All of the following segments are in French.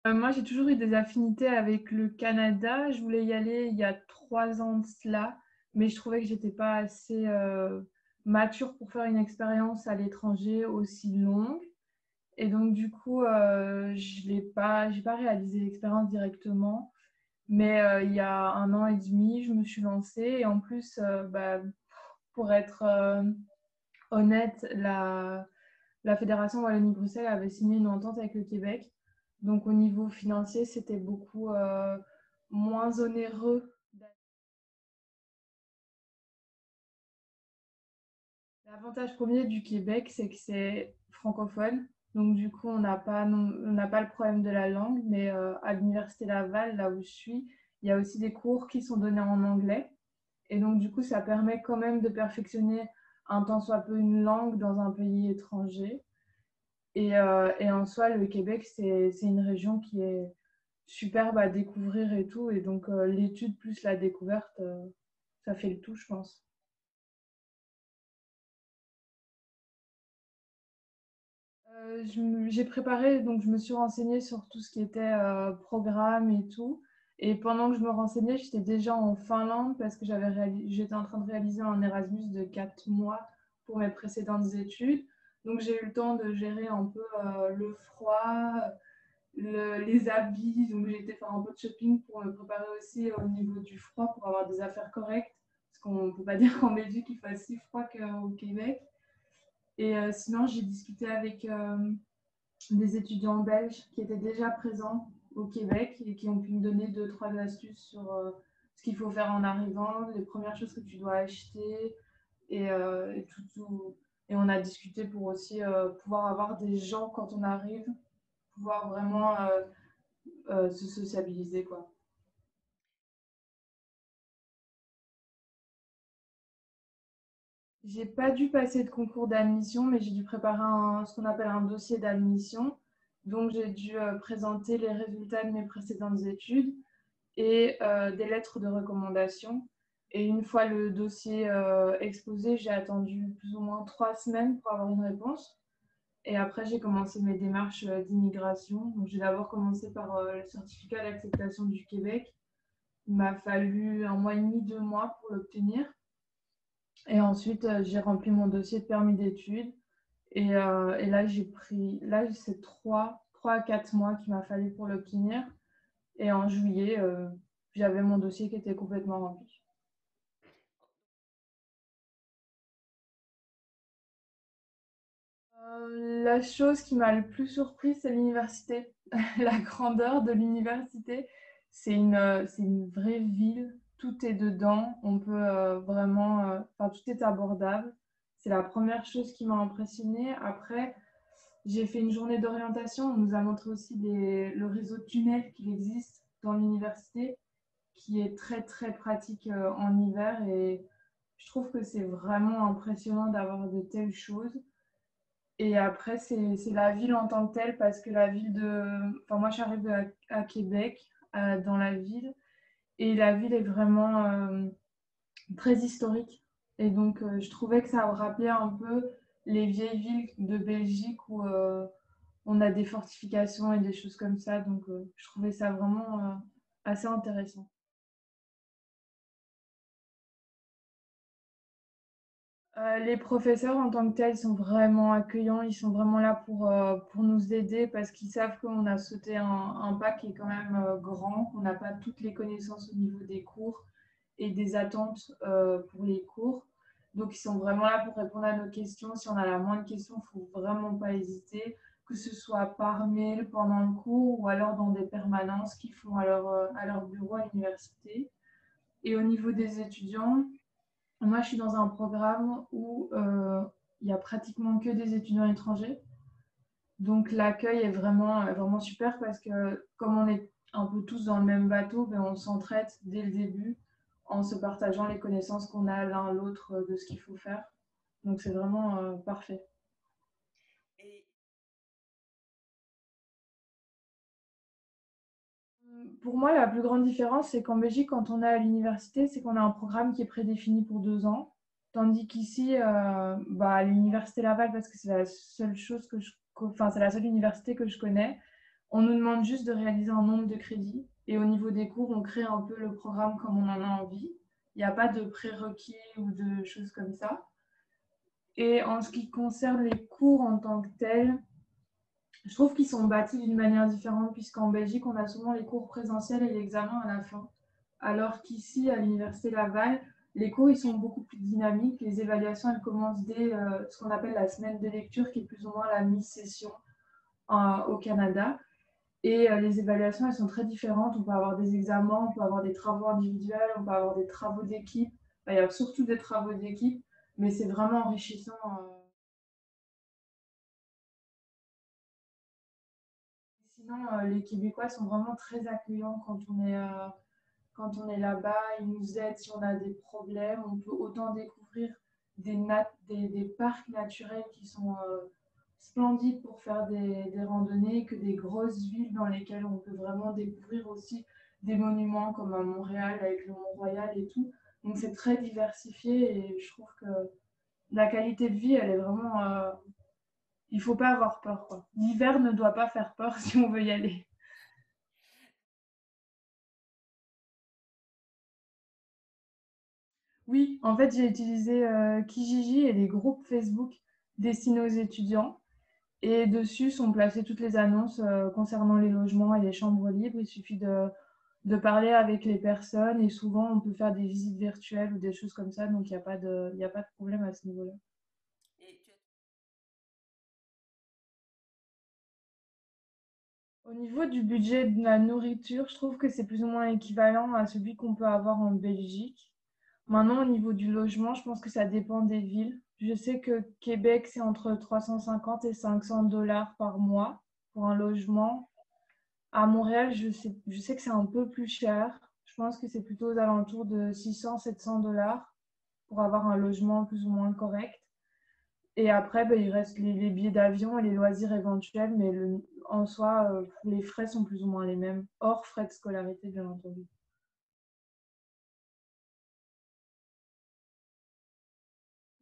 Moi, j'ai toujours eu des affinités avec le Canada. Je voulais y aller il y a 3 ans de cela, mais je trouvais que j'étais pas assez mature pour faire une expérience à l'étranger aussi longue. Et donc, du coup, j'ai pas réalisé l'expérience directement. Mais il y a 1 an et demi, je me suis lancée. Et en plus, pour être honnête, la Fédération Wallonie-Bruxelles avait signé une entente avec le Québec. Donc au niveau financier, c'était beaucoup moins onéreux. L'avantage premier du Québec, c'est que c'est francophone. Donc du coup, on n'a pas le problème de la langue. Mais à l'Université Laval, là où je suis, il y a aussi des cours qui sont donnés en anglais. Et donc du coup, ça permet quand même de perfectionner un tant soit peu une langue dans un pays étranger. Et en soi, le Québec, c'est une région qui est superbe à découvrir et tout. Et donc, l'étude plus la découverte, ça fait le tout, je pense. J'ai préparé, donc je me suis renseignée sur tout ce qui était programme et tout. Et pendant que je me renseignais, j'étais déjà en Finlande parce que j'étais en train de réaliser un Erasmus de 4 mois pour mes précédentes études. Donc, j'ai eu le temps de gérer un peu le froid, les habits. Donc j'ai été faire un peu de shopping pour me préparer aussi au niveau du froid pour avoir des affaires correctes. Parce qu'on ne peut pas dire qu'en Belgique il fasse si froid qu'au Québec. Et sinon, j'ai discuté avec des étudiants belges qui étaient déjà présents au Québec et qui ont pu me donner deux, trois astuces sur ce qu'il faut faire en arrivant, les premières choses que tu dois acheter et tout. Et on a discuté pour aussi pouvoir avoir des gens quand on arrive, pouvoir vraiment se sociabiliser, quoi. J'ai pas dû passer de concours d'admission, mais j'ai dû préparer ce qu'on appelle un dossier d'admission. Donc, j'ai dû présenter les résultats de mes précédentes études et des lettres de recommandation. Et une fois le dossier exposé, j'ai attendu plus ou moins 3 semaines pour avoir une réponse. Et après, j'ai commencé mes démarches d'immigration. Donc, j'ai d'abord commencé par le certificat d'acceptation du Québec. Il m'a fallu 1 mois et demi, 2 mois pour l'obtenir. Et ensuite, j'ai rempli mon dossier de permis d'études. Et là, c'est 3 à 4 mois qu'il m'a fallu pour l'obtenir. Et en juillet, j'avais mon dossier qui était complètement rempli. La chose qui m'a le plus surprise, c'est l'université. La grandeur de l'université. C'est une vraie ville. Tout est dedans. On peut vraiment. Enfin, tout est abordable. C'est la première chose qui m'a impressionnée. Après, j'ai fait une journée d'orientation. On nous a montré aussi le réseau de tunnels qu'il existe dans l'université, qui est très très pratique en hiver. Et je trouve que c'est vraiment impressionnant d'avoir de telles choses. Et après, c'est la ville en tant que telle, parce que la ville de... Enfin, moi, j'arrive à Québec, dans la ville, et la ville est vraiment très historique. Et donc, je trouvais que ça me rappelait un peu les vieilles villes de Belgique où on a des fortifications et des choses comme ça. Donc, je trouvais ça vraiment assez intéressant. Les professeurs en tant que tels sont vraiment accueillants, ils sont vraiment là pour nous aider parce qu'ils savent qu'on a sauté un pas qui est quand même grand, qu'on n'a pas toutes les connaissances au niveau des cours et des attentes pour les cours. Donc ils sont vraiment là pour répondre à nos questions. Si on a la moindre question, il ne faut vraiment pas hésiter, que ce soit par mail pendant le cours ou alors dans des permanences qu'ils font à leur bureau à l'université. Et au niveau des étudiants, moi, je suis dans un programme où il y a pratiquement que des étudiants étrangers. Donc, l'accueil est vraiment super parce que comme on est un peu tous dans le même bateau, ben, on s'entraide dès le début en se partageant les connaissances qu'on a l'un l'autre de ce qu'il faut faire. Donc, c'est vraiment parfait. Pour moi, la plus grande différence, c'est qu'en Belgique, quand on est à l'université, c'est qu'on a un programme qui est prédéfini pour 2 ans. Tandis qu'ici, à l'université Laval, parce que c'est la seule chose enfin, c'est la seule université que je connais, On nous demande juste de réaliser un nombre de crédits et au niveau des cours, on crée un peu le programme comme on en a envie. Il n'y a pas de prérequis ou de choses comme ça. Et en ce qui concerne les cours en tant que tels, je trouve qu'ils sont bâtis d'une manière différente puisqu'en Belgique, on a souvent les cours présentiels et l'examen à la fin. Alors qu'ici, à l'Université Laval, les cours ils sont beaucoup plus dynamiques. Les évaluations, elles commencent dès ce qu'on appelle la semaine de lecture, qui est plus ou moins la mi-session au Canada. Et les évaluations, elles sont très différentes. On peut avoir des examens, on peut avoir des travaux individuels, on peut avoir des travaux d'équipe. Enfin, il y a surtout des travaux d'équipe, mais c'est vraiment enrichissant. Sinon, les Québécois sont vraiment très accueillants quand on est là-bas. Ils nous aident si on a des problèmes. On peut autant découvrir des parcs naturels qui sont splendides pour faire des randonnées que des grosses villes dans lesquelles on peut vraiment découvrir aussi des monuments comme à Montréal avec le Mont-Royal et tout. Donc c'est très diversifié et je trouve que la qualité de vie, elle est vraiment... il faut pas avoir peur, quoi. L'hiver ne doit pas faire peur si on veut y aller. Oui, en fait, j'ai utilisé Kijiji et les groupes Facebook destinés aux étudiants. Et dessus sont placées toutes les annonces concernant les logements et les chambres libres. Il suffit de parler avec les personnes et souvent on peut faire des visites virtuelles ou des choses comme ça. Donc il y a pas de problème à ce niveau-là. Au niveau du budget de la nourriture, je trouve que c'est plus ou moins équivalent à celui qu'on peut avoir en Belgique. Maintenant, au niveau du logement, je pense que ça dépend des villes. Je sais que Québec, c'est entre 350 et 500 dollars par mois pour un logement. À Montréal, je sais que c'est un peu plus cher. Je pense que c'est plutôt aux alentours de 600-700 dollars pour avoir un logement plus ou moins correct. Et après, ben, il reste les billets d'avion et les loisirs éventuels, mais en soi, les frais sont plus ou moins les mêmes, hors frais de scolarité, bien entendu.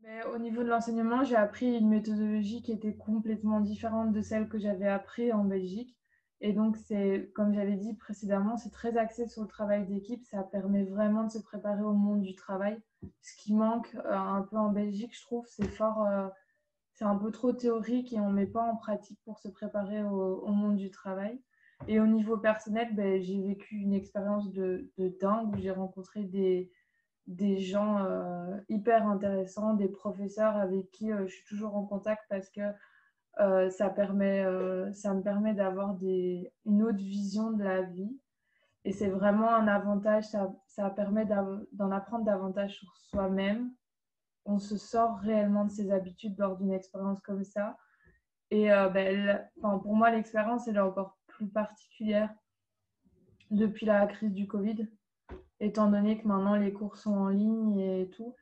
Mais au niveau de l'enseignement, j'ai appris une méthodologie qui était complètement différente de celle que j'avais appris en Belgique. Et donc, c'est, comme j'avais dit précédemment, c'est très axé sur le travail d'équipe. Ça permet vraiment de se préparer au monde du travail. Ce qui manque un peu en Belgique, je trouve, c'est un peu trop théorique et on ne met pas en pratique pour se préparer au monde du travail. Et au niveau personnel, ben, j'ai vécu une expérience de dingue où j'ai rencontré des gens hyper intéressants, des professeurs avec qui je suis toujours en contact parce que ça me permet d'avoir une autre vision de la vie. Et c'est vraiment un avantage, ça permet d'en apprendre davantage sur soi-même. On se sort réellement de ses habitudes lors d'une expérience comme ça. Et enfin, pour moi, l'expérience, elle est encore plus particulière depuis la crise du Covid, étant donné que maintenant les cours sont en ligne et tout,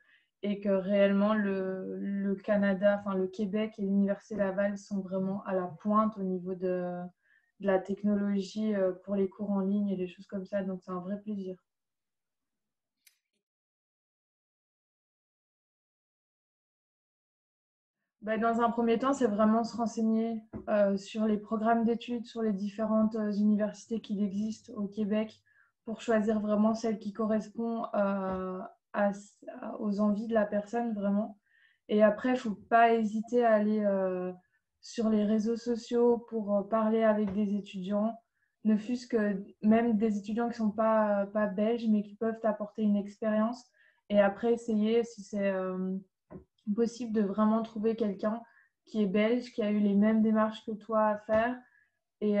et que réellement le Canada, enfin le Québec et l'Université Laval sont vraiment à la pointe au niveau de la technologie pour les cours en ligne et des choses comme ça. Donc c'est un vrai plaisir. Ben, dans un premier temps, c'est vraiment se renseigner sur les programmes d'études, sur les différentes universités qui existent au Québec pour choisir vraiment celle qui correspond aux envies de la personne vraiment. Et après, il ne faut pas hésiter à aller sur les réseaux sociaux pour parler avec des étudiants, ne fût-ce que même des étudiants qui ne sont pas belges, mais qui peuvent apporter une expérience. Et après, essayer, si c'est possible, de vraiment trouver quelqu'un qui est belge, qui a eu les mêmes démarches que toi à faire. Et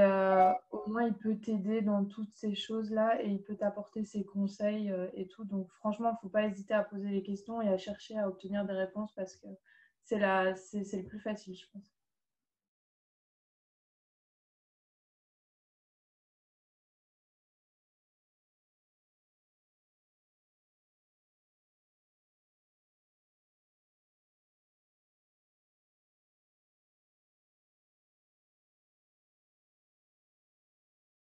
au moins, il peut t'aider dans toutes ces choses-là et il peut t'apporter ses conseils et tout. Donc, franchement, il ne faut pas hésiter à poser les questions et à chercher à obtenir des réponses parce que c'est le plus facile, je pense.